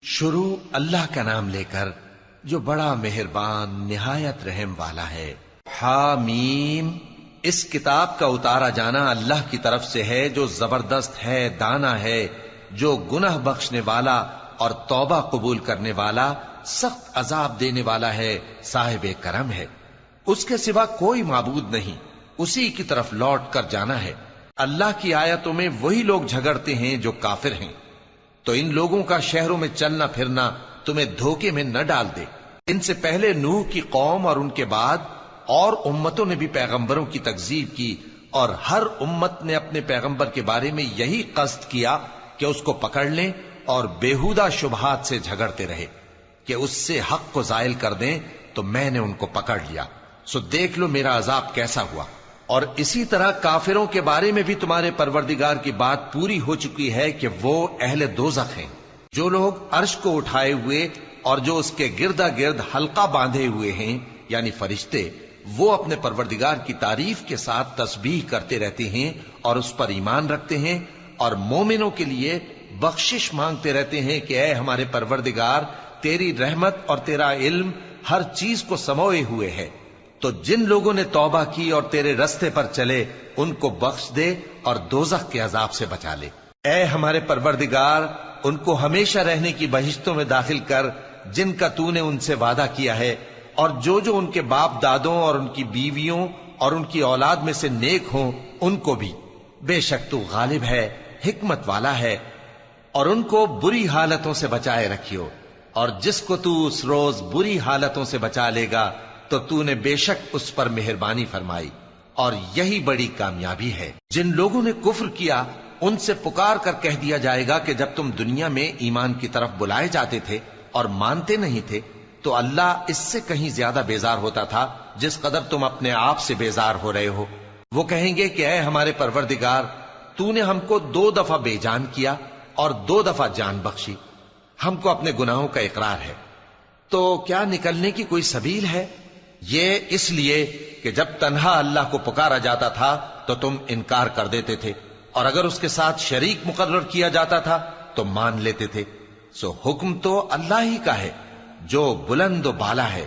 شروع اللہ کا نام لے کر جو بڑا مہربان نہایت رحم والا ہے۔ حامیم، اس کتاب کا اتارا جانا اللہ کی طرف سے ہے جو زبردست ہے، دانا ہے، جو گناہ بخشنے والا اور توبہ قبول کرنے والا، سخت عذاب دینے والا ہے، صاحب کرم ہے۔ اس کے سوا کوئی معبود نہیں، اسی کی طرف لوٹ کر جانا ہے۔ اللہ کی آیتوں میں وہی لوگ جھگڑتے ہیں جو کافر ہیں، تو ان لوگوں کا شہروں میں چلنا پھرنا تمہیں دھوکے میں نہ ڈال دے۔ ان سے پہلے نوح کی قوم اور ان کے بعد اور امتوں نے بھی پیغمبروں کی تکذیب کی، اور ہر امت نے اپنے پیغمبر کے بارے میں یہی قصد کیا کہ اس کو پکڑ لیں اور بیہودہ شبہات سے جھگڑتے رہے کہ اس سے حق کو زائل کر دیں، تو میں نے ان کو پکڑ لیا، سو دیکھ لو میرا عذاب کیسا ہوا۔ اور اسی طرح کافروں کے بارے میں بھی تمہارے پروردگار کی بات پوری ہو چکی ہے کہ وہ اہل دوزخ ہیں۔ جو لوگ عرش کو اٹھائے ہوئے اور جو اس کے گردا گرد حلقہ باندھے ہوئے ہیں یعنی فرشتے، وہ اپنے پروردگار کی تعریف کے ساتھ تسبیح کرتے رہتے ہیں اور اس پر ایمان رکھتے ہیں، اور مومنوں کے لیے بخشش مانگتے رہتے ہیں کہ اے ہمارے پروردگار، تیری رحمت اور تیرا علم ہر چیز کو سموئے ہوئے ہے، تو جن لوگوں نے توبہ کی اور تیرے رستے پر چلے ان کو بخش دے اور دوزخ کے عذاب سے بچا لے۔ اے ہمارے پروردگار، ان کو ہمیشہ رہنے کی بہشتوں میں داخل کر جن کا تو نے ان سے وعدہ کیا ہے، اور جو جو ان کے باپ دادوں اور ان کی بیویوں اور ان کی اولاد میں سے نیک ہوں ان کو بھی۔ بے شک تو غالب ہے، حکمت والا ہے۔ اور ان کو بری حالتوں سے بچائے رکھیو، اور جس کو تو اس روز بری حالتوں سے بچا لے گا تو نے بے شک اس پر مہربانی فرمائی، اور یہی بڑی کامیابی ہے۔ جن لوگوں نے کفر کیا ان سے پکار کر کہہ دیا جائے گا کہ جب تم دنیا میں ایمان کی طرف بلائے جاتے تھے اور مانتے نہیں تھے تو اللہ اس سے کہیں زیادہ بیزار ہوتا تھا جس قدر تم اپنے آپ سے بیزار ہو رہے ہو۔ وہ کہیں گے کہ اے ہمارے پروردگار، تو نے ہم کو 2 دفعہ بے جان کیا اور 2 دفعہ جان بخشی، ہم کو اپنے گناہوں کا اقرار ہے، تو کیا نکلنے کی کوئی سبیل ہے؟ یہ اس لیے کہ جب تنہا اللہ کو پکارا جاتا تھا تو تم انکار کر دیتے تھے، اور اگر اس کے ساتھ شریک مقرر کیا جاتا تھا تو مان لیتے تھے۔ سو حکم تو اللہ ہی کا ہے جو بلند و بالا ہے،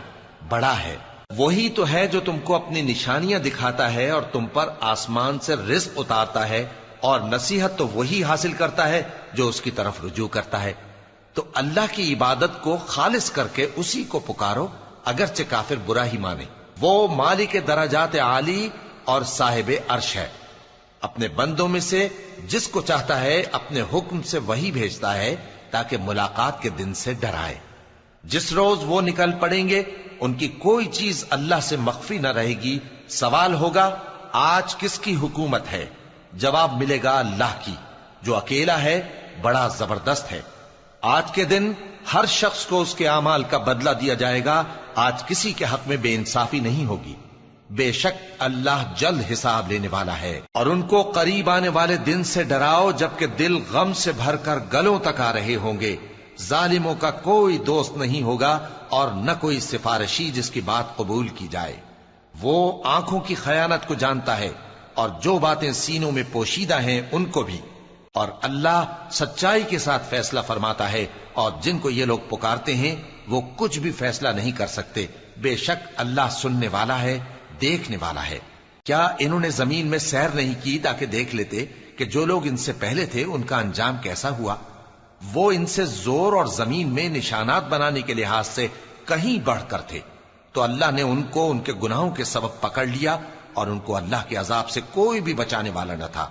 بڑا ہے۔ وہی تو ہے جو تم کو اپنی نشانیاں دکھاتا ہے اور تم پر آسمان سے رزق اتارتا ہے، اور نصیحت تو وہی حاصل کرتا ہے جو اس کی طرف رجوع کرتا ہے۔ تو اللہ کی عبادت کو خالص کر کے اسی کو پکارو، اگرچہ کافر برا ہی مانے۔ وہ مالک درجات عالی اور صاحب عرش ہے، اپنے بندوں میں سے جس کو چاہتا ہے اپنے حکم سے وہی بھیجتا ہے تاکہ ملاقات کے دن سے ڈرائے۔ جس روز وہ نکل پڑیں گے ان کی کوئی چیز اللہ سے مخفی نہ رہے گی۔ سوال ہوگا آج کس کی حکومت ہے؟ جواب ملے گا اللہ کی، جو اکیلا ہے، بڑا زبردست ہے۔ آج کے دن ہر شخص کو اس کے اعمال کا بدلہ دیا جائے گا، آج کسی کے حق میں بے انصافی نہیں ہوگی۔ بے شک اللہ جلد حساب لینے والا ہے۔ اور ان کو قریب آنے والے دن سے ڈراؤ جبکہ دل غم سے بھر کر گلوں تک آ رہے ہوں گے۔ ظالموں کا کوئی دوست نہیں ہوگا اور نہ کوئی سفارشی جس کی بات قبول کی جائے۔ وہ آنکھوں کی خیانت کو جانتا ہے اور جو باتیں سینوں میں پوشیدہ ہیں ان کو بھی، اور اللہ سچائی کے ساتھ فیصلہ فرماتا ہے، اور جن کو یہ لوگ پکارتے ہیں وہ کچھ بھی فیصلہ نہیں کر سکتے۔ بے شک اللہ سننے والا ہے، دیکھنے والا ہے۔ کیا انہوں نے زمین میں سیر نہیں کی تاکہ دیکھ لیتے کہ جو لوگ ان سے پہلے تھے ان کا انجام کیسا ہوا؟ وہ ان سے زور اور زمین میں نشانات بنانے کے لحاظ سے کہیں بڑھ کر تھے، تو اللہ نے ان کو ان کے گناہوں کے سبب پکڑ لیا، اور ان کو اللہ کے عذاب سے کوئی بھی بچانے والا نہ تھا۔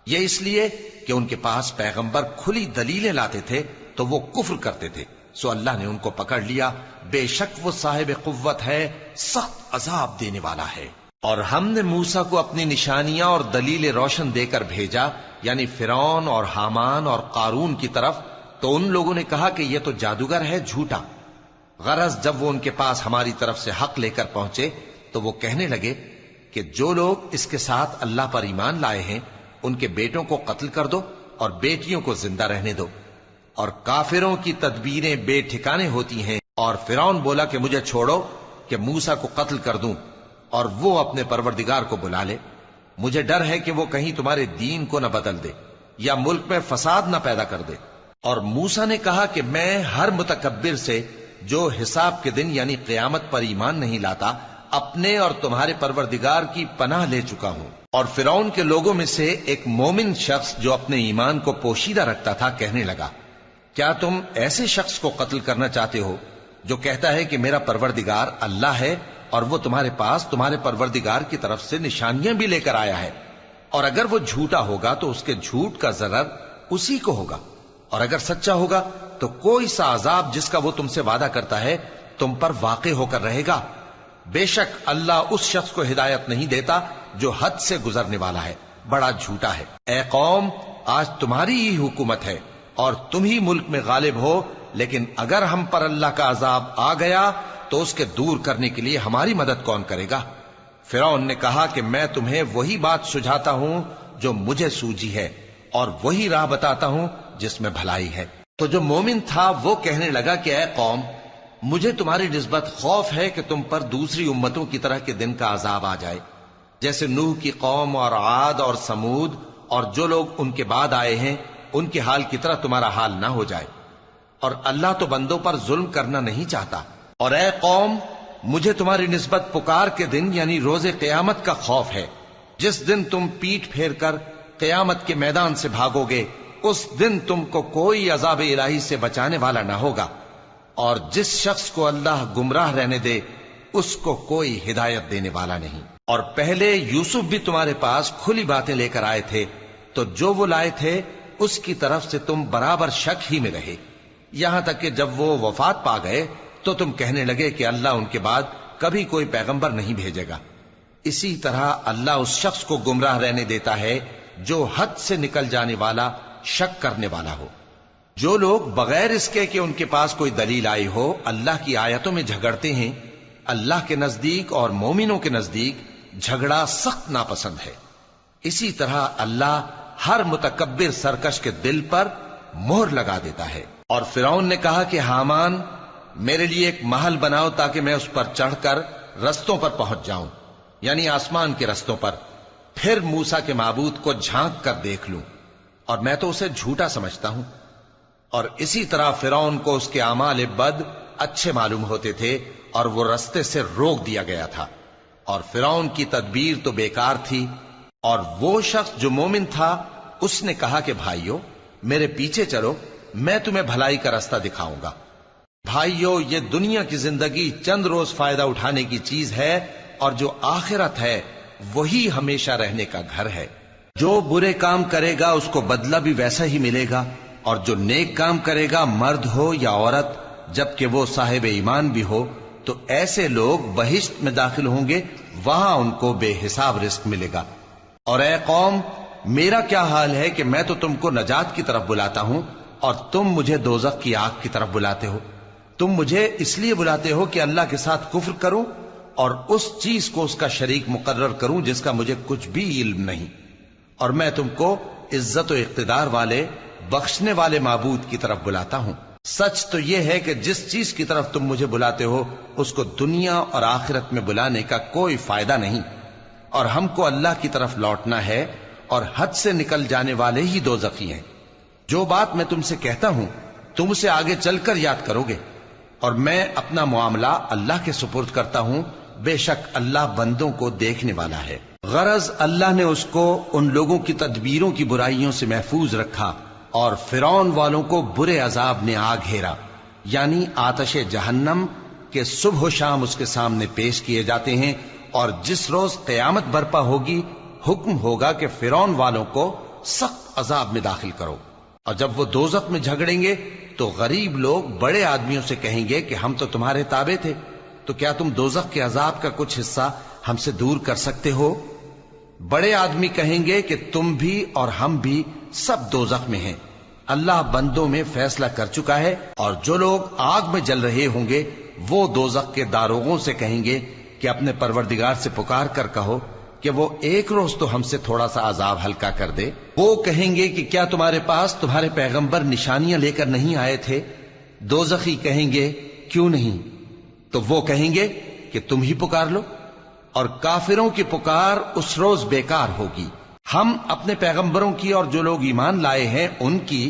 یہ اس لیے کہ ان کے پاس پیغمبر کھلی دلیلیں لاتے تھے تو وہ کفر کرتے تھے، سو اللہ نے ان کو پکڑ لیا۔ بے شک وہ صاحب قوت ہے، سخت عذاب دینے والا ہے۔ اور ہم نے موسیٰ کو اپنی نشانیاں اور دلیل روشن دے کر بھیجا، یعنی فرعون اور حامان اور قارون کی طرف، تو ان لوگوں نے کہا کہ یہ تو جادوگر ہے، جھوٹا۔ غرض جب وہ ان کے پاس ہماری طرف سے حق لے کر پہنچے تو وہ کہنے لگے کہ جو لوگ اس کے ساتھ اللہ پر ایمان لائے ہیں ان کے بیٹوں کو قتل کر دو اور بیٹیوں کو زندہ رہنے دو۔ اور کافروں کی تدبیریں بے ٹھکانے ہوتی ہیں، اور فرعون بولا کہ مجھے چھوڑو کہ موسیٰ کو قتل کر دوں اور وہ اپنے پروردگار کو بلا لے۔ مجھے ڈر ہے کہ وہ کہیں تمہارے دین کو نہ بدل دے یا ملک میں فساد نہ پیدا کر دے۔ اور موسیٰ نے کہا کہ میں ہر متکبر سے جو حساب کے دن یعنی قیامت پر ایمان نہیں لاتا اپنے اور تمہارے پروردگار کی پناہ لے چکا ہوں۔ اور فرعون کے لوگوں میں سے ایک مومن شخص جو اپنے ایمان کو پوشیدہ رکھتا تھا کہنے لگا، کیا تم ایسے شخص کو قتل کرنا چاہتے ہو جو کہتا ہے کہ میرا پروردگار اللہ ہے اور وہ تمہارے پاس تمہارے پروردگار کی طرف سے نشانیاں بھی لے کر آیا ہے، اور اگر وہ جھوٹا ہوگا تو اس کے جھوٹ کا ضرر اسی کو ہوگا، اور اگر سچا ہوگا تو کوئی سا عذاب جس کا وہ تم سے وعدہ کرتا ہے تم پر واقع ہو کر رہے گا۔ بے شک اللہ اس شخص کو ہدایت نہیں دیتا جو حد سے گزرنے والا ہے، بڑا جھوٹا ہے۔ اے قوم، آج تمہاری ہی حکومت ہے اور تم ہی ملک میں غالب ہو، لیکن اگر ہم پر اللہ کا عذاب آ گیا تو اس کے دور کرنے کے لیے ہماری مدد کون کرے گا؟ فرعون نے کہا کہ میں تمہیں وہی بات سجھاتا ہوں جو مجھے سوجی ہے اور وہی راہ بتاتا ہوں جس میں بھلائی ہے۔ تو جو مومن تھا وہ کہنے لگا کہ اے قوم، مجھے تمہاری نسبت خوف ہے کہ تم پر دوسری امتوں کی طرح کے دن کا عذاب آ جائے، جیسے نوح کی قوم اور عاد اور سمود اور جو لوگ ان کے بعد آئے ہیں ان کے حال کی طرح تمہارا حال نہ ہو جائے، اور اللہ تو بندوں پر ظلم کرنا نہیں چاہتا۔ اور اے قوم، مجھے تمہاری نسبت پکار کے دن یعنی روز قیامت کا خوف ہے، جس دن تم پیٹ پھیر کر قیامت کے میدان سے بھاگو گے، اس دن تم کو کوئی عذاب الہی سے بچانے والا نہ ہوگا، اور جس شخص کو اللہ گمراہ رہنے دے اس کو کوئی ہدایت دینے والا نہیں۔ اور پہلے یوسف بھی تمہارے پاس کھلی باتیں لے کر آئے تھے، تو جو وہ لائے تھے اس کی طرف سے تم برابر شک ہی میں رہے، یہاں تک کہ جب وہ وفات پا گئے تو تم کہنے لگے کہ اللہ ان کے بعد کبھی کوئی پیغمبر نہیں بھیجے گا۔ اسی طرح اللہ اس شخص کو گمراہ رہنے دیتا ہے جو حد سے نکل جانے والا، شک کرنے والا ہو۔ جو لوگ بغیر اس کے کہ ان کے پاس کوئی دلیل آئی ہو اللہ کی آیتوں میں جھگڑتے ہیں، اللہ کے نزدیک اور مومنوں کے نزدیک جھگڑا سخت ناپسند ہے۔ اسی طرح اللہ ہر متکبر سرکش کے دل پر مہر لگا دیتا ہے۔ اور فرعون نے کہا کہ حامان، میرے لیے ایک محل بناؤ تاکہ میں اس پر چڑھ کر رستوں پر پہنچ جاؤں، یعنی آسمان کے رستوں پر، پھر موسیٰ کے معبود کو جھانک کر دیکھ لوں، اور میں تو اسے جھوٹا سمجھتا ہوں۔ اور اسی طرح فرعون کو اس کے اعمال بد اچھے معلوم ہوتے تھے اور وہ رستے سے روک دیا گیا تھا، اور فرعون کی تدبیر تو بیکار تھی۔ اور وہ شخص جو مومن تھا اس نے کہا کہ بھائیو، میرے پیچھے چلو، میں تمہیں بھلائی کا رستہ دکھاؤں گا۔ بھائیو، یہ دنیا کی زندگی چند روز فائدہ اٹھانے کی چیز ہے، اور جو آخرت ہے وہی ہمیشہ رہنے کا گھر ہے۔ جو برے کام کرے گا اس کو بدلہ بھی ویسا ہی ملے گا، اور جو نیک کام کرے گا، مرد ہو یا عورت، جبکہ وہ صاحب ایمان بھی ہو، تو ایسے لوگ بہشت میں داخل ہوں گے، وہاں ان کو بے حساب رزق ملے گا۔ اور اے قوم، میرا کیا حال ہے کہ میں تو تم کو نجات کی طرف بلاتا ہوں اور تم مجھے دوزخ کی آگ کی طرف بلاتے ہو۔ تم مجھے اس لیے بلاتے ہو کہ اللہ کے ساتھ کفر کروں اور اس چیز کو اس کا شریک مقرر کروں جس کا مجھے کچھ بھی علم نہیں، اور میں تم کو عزت و اقتدار والے، بخشنے والے معبود کی طرف بلاتا ہوں۔ سچ تو یہ ہے کہ جس چیز کی طرف تم مجھے بلاتے ہو اس کو دنیا اور آخرت میں بلانے کا کوئی فائدہ نہیں، اور ہم کو اللہ کی طرف لوٹنا ہے، اور حد سے نکل جانے والے ہی دوزخی ہیں۔ جو بات میں تم سے کہتا ہوں تم اسے آگے چل کر یاد کرو گے، اور میں اپنا معاملہ اللہ کے سپرد کرتا ہوں، بے شک اللہ بندوں کو دیکھنے والا ہے۔ غرض اللہ نے اس کو ان لوگوں کی تدبیروں کی برائیوں سے محفوظ رکھا، اور فرعون والوں کو برے عذاب نے آ گھیرا، یعنی آتش جہنم کے صبح و شام اس کے سامنے پیش کیے جاتے ہیں، اور جس روز قیامت برپا ہوگی حکم ہوگا کہ فرعون والوں کو سخت عذاب میں داخل کرو۔ اور جب وہ دوزخ میں جھگڑیں گے تو غریب لوگ بڑے آدمیوں سے کہیں گے کہ ہم تو تمہارے تابع تھے، تو کیا تم دوزخ کے عذاب کا کچھ حصہ ہم سے دور کر سکتے ہو؟ بڑے آدمی کہیں گے کہ تم بھی اور ہم بھی سب دوزخ میں ہیں، اللہ بندوں میں فیصلہ کر چکا ہے۔ اور جو لوگ آگ میں جل رہے ہوں گے وہ دوزخ کے داروغوں سے کہیں گے کہ اپنے پروردگار سے پکار کر کہو کہ وہ ایک روز تو ہم سے تھوڑا سا عذاب ہلکا کر دے۔ وہ کہیں گے کہ کیا تمہارے پاس تمہارے پیغمبر نشانیاں لے کر نہیں آئے تھے؟ دوزخی کہیں گے کیوں نہیں؟ تو وہ کہیں گے کہ تم ہی پکار لو، اور کافروں کی پکار اس روز بیکار ہوگی۔ ہم اپنے پیغمبروں کی اور جو لوگ ایمان لائے ہیں ان کی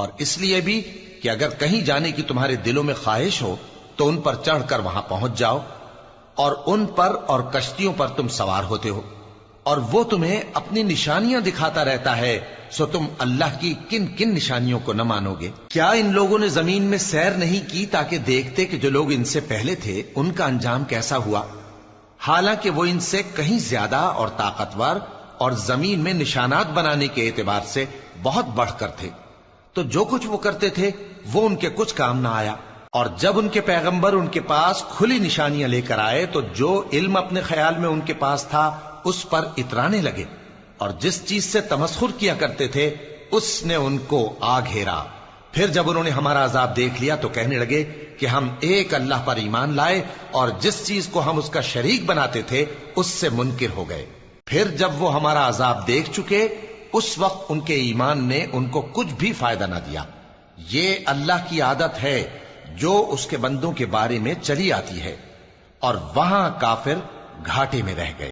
اور اس لیے بھی کہ اگر کہیں جانے کی تمہارے دلوں میں خواہش ہو تو ان پر چڑھ کر وہاں پہنچ جاؤ، اور ان پر اور کشتیوں پر تم سوار ہوتے ہو، اور وہ تمہیں اپنی نشانیاں دکھاتا رہتا ہے، سو تم اللہ کی کن کن نشانیوں کو نہ مانو گے؟ کیا ان لوگوں نے زمین میں سیر نہیں کی تاکہ دیکھتے کہ جو لوگ ان سے پہلے تھے ان کا انجام کیسا ہوا، حالانکہ وہ ان سے کہیں زیادہ اور طاقتور اور زمین میں نشانات بنانے کے اعتبار سے بہت بڑھ کر تھے، تو جو کچھ وہ کرتے تھے وہ ان کے کچھ کام نہ آیا۔ اور جب ان کے پیغمبر ان کے پاس کھلی نشانیاں لے کر آئے تو جو علم اپنے خیال میں ان کے پاس تھا اس پر اترانے لگے، اور جس چیز سے تمسخر کیا کرتے تھے اس نے ان کو آ گھیرا۔ پھر جب انہوں نے ہمارا عذاب دیکھ لیا تو کہنے لگے کہ ہم ایک اللہ پر ایمان لائے، اور جس چیز کو ہم اس کا شریک بناتے تھے اس سے منکر ہو گئے۔ پھر جب وہ ہمارا عذاب دیکھ چکے اس وقت ان کے ایمان نے ان کو کچھ بھی فائدہ نہ دیا۔ یہ اللہ کی عادت ہے جو اس کے بندوں کے بارے میں چلی آتی ہے، اور وہاں کافر گھاٹے میں رہ گئے۔